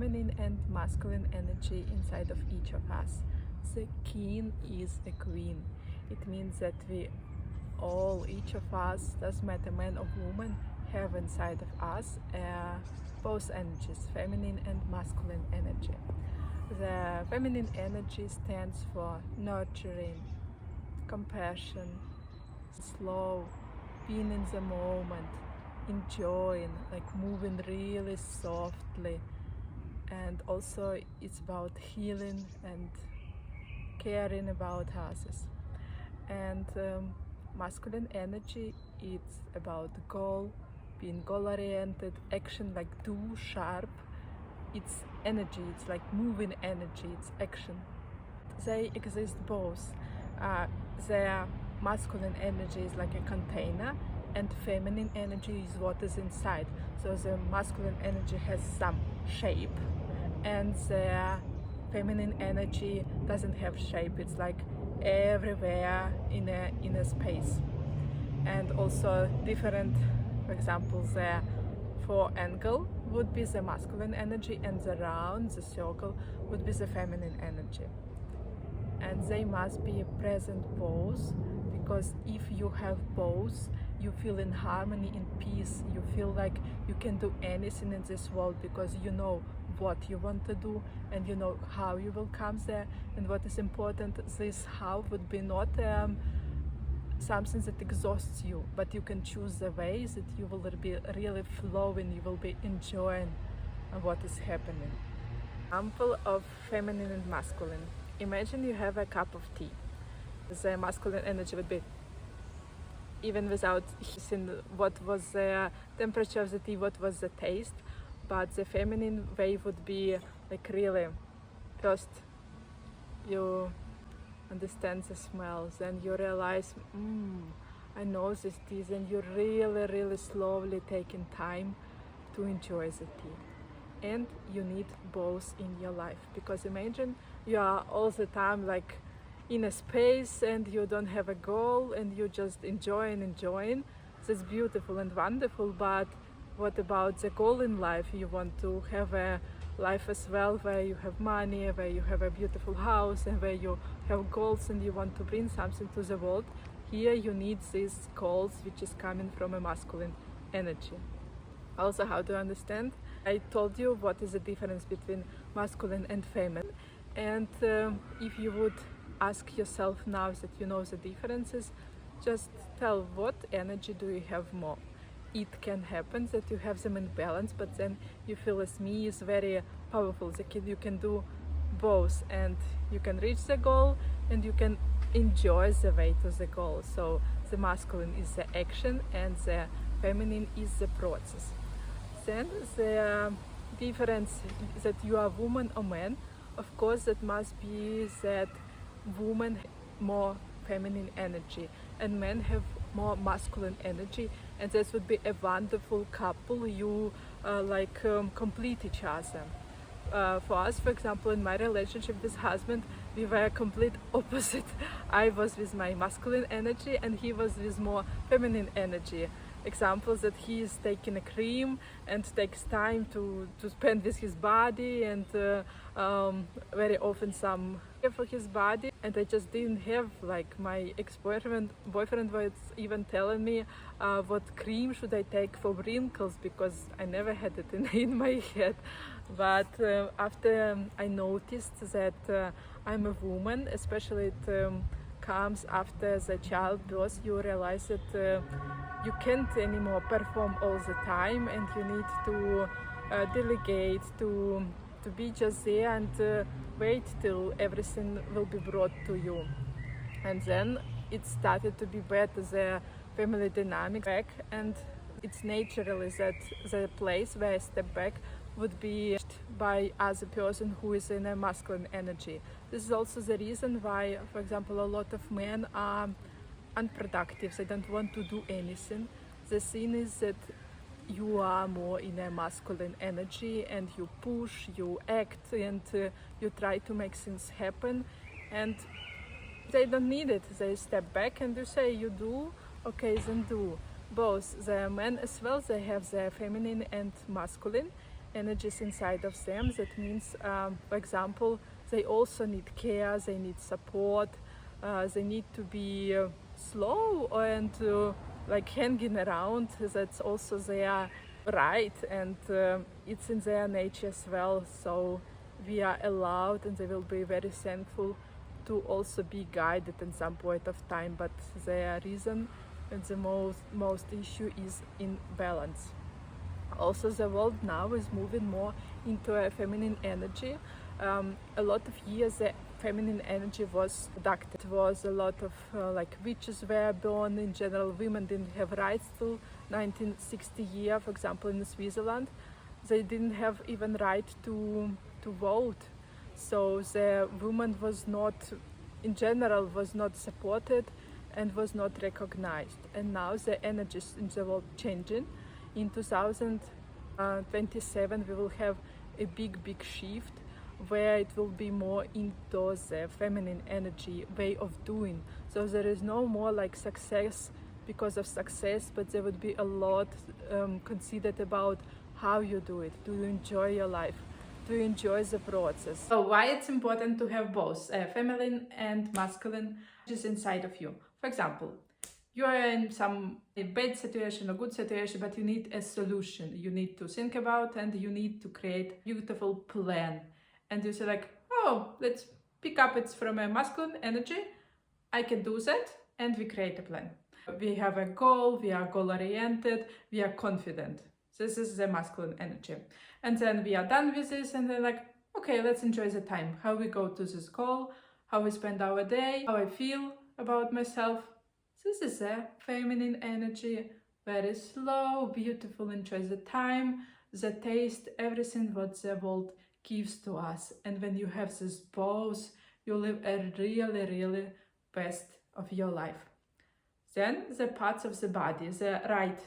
feminine and masculine energy inside of each of us. The king is a queen. It means that each of us, doesn't matter man or woman, have inside of us both energies, feminine and masculine energy. The feminine energy stands for nurturing, compassion, slow, being in the moment, enjoying, like moving really softly. And also it's about healing and caring about others. And masculine energy, it's about goal, being goal-oriented, action, like do, sharp. It's energy, it's like moving energy, it's action. They exist both. The masculine energy is like a container, and feminine energy is what is inside. So the masculine energy has some shape, and the feminine energy doesn't have shape. It's like everywhere in a space. And also different, for example, the 4-angle would be the masculine energy, and the round, the circle, would be the feminine energy. And they must be present both, because if you have both, you feel in harmony, in peace. You feel like you can do anything in this world because you know what you want to do and you know how you will come there. And what is important, this how would be not something that exhausts you, but you can choose the ways that you will be really flowing, you will be enjoying what is happening. Example of feminine and masculine. Imagine you have a cup of tea. The masculine energy would be, even without seeing what was the temperature of the tea, what was the taste, but the feminine way would be like really, first you understand the smells, then you realize, I know this tea, and you're really slowly taking time to enjoy the tea. And you need both in your life, because imagine you are all the time like in a space and you don't have a goal and you just enjoying. That's beautiful and wonderful, but what about the goal in life? You want to have a life as well where you have money, where you have a beautiful house, and where you have goals and you want to bring something to the world. Here you need these goals which is coming from a masculine energy. Also, how to understand? I told you what is the difference between masculine and feminine, and if you would ask yourself now that you know the differences, just tell what energy do you have more. It can happen that you have them in balance, but then you feel as me is very powerful. You can do both, and you can reach the goal and you can enjoy the way to the goal. So the masculine is the action and the feminine is the process. Then the difference that you are woman or man, of course that must be that women have more feminine energy and men have more masculine energy, and this would be a wonderful couple. You complete each other. For us, for example, in my relationship with husband, we were complete opposite. I was with my masculine energy and he was with more feminine energy. Examples that he is taking a cream and takes time to spend with his body, and very often some care for his body. And I just didn't have, like, my boyfriend was even telling me what cream should I take for wrinkles, because I never had it in my head. But after I noticed that I'm a woman, especially it comes after the childbirth, you realize that you can't anymore perform all the time, and you need to delegate, to be just there and wait till everything will be brought to you. And then it started to be better, the family dynamic back, and it's naturally that the place where I step back would be by other person who is in a masculine energy. This is also the reason why, for example, a lot of men are unproductive. They don't want to do anything. The thing is that you are more in a masculine energy and you push, you act, and you try to make things happen, and they don't need it. They step back and you say, you do, okay, then do. Both the men as well, they have their feminine and masculine, energies inside of them. That means, for example, they also need care, they need support, they need to be slow and like hanging around. That's also their right, and it's in their nature as well. So we are allowed, and they will be very thankful to also be guided in some point of time. But their reason and the most issue is in balance. Also, the world now is moving more into a feminine energy. A lot of years the feminine energy was reducted. It was a lot of like witches were born. In general, women didn't have rights till 1960 year. For example, in Switzerland, they didn't have even right to vote. So the woman was not, in general, was not supported and was not recognized. And now the energies in the world changing. In 2027 we will have a big shift where it will be more into the feminine energy way of doing. So there is no more like success because of success, but there would be a lot considered about how you do it. Do you enjoy your life? Do you enjoy the process? So why it's important to have both feminine and masculine is inside of you. For example, you are in some bad situation or good situation, but you need a solution. You need to think about, and you need to create a beautiful plan. And you say like, oh, let's pick up it's from a masculine energy. I can do that. And we create a plan. We have a goal, we are goal oriented, we are confident. This is the masculine energy. And then we are done with this, and then like, okay, let's enjoy the time. How we go to this goal, how we spend our day, how I feel about myself. This is a feminine energy, very slow, beautiful, enjoy the time, the taste, everything what the world gives to us. And when you have this both, you live a really best of your life. Then the parts of the body, the right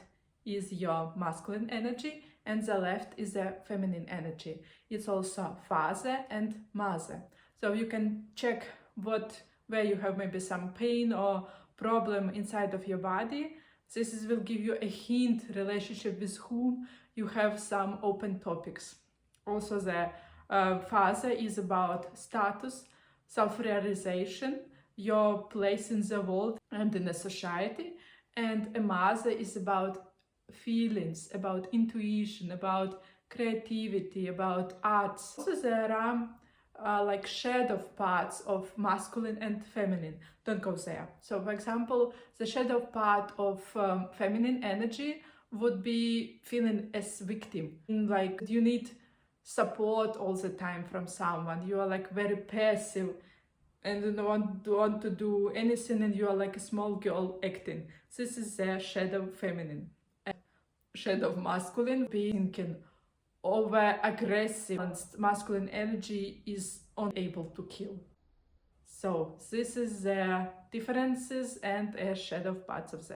is your masculine energy and the left is the feminine energy. It's also father and mother. So you can check where you have maybe some pain or problem inside of your body. Will give you a hint relationship with whom you have some open topics. Also the father is about status, self-realization, your place in the world and in the society, and a mother is about feelings, about intuition, about creativity, about arts. Also there are like shadow parts of masculine and feminine. Don't go there. So for example, the shadow part of feminine energy would be feeling as victim. Like you need support all the time from someone. You are like very passive and don't want to do anything, and you are like a small girl acting. This is the shadow feminine. And shadow masculine being over aggressive, and masculine energy is unable to kill. So this is the differences and a shadow parts of them.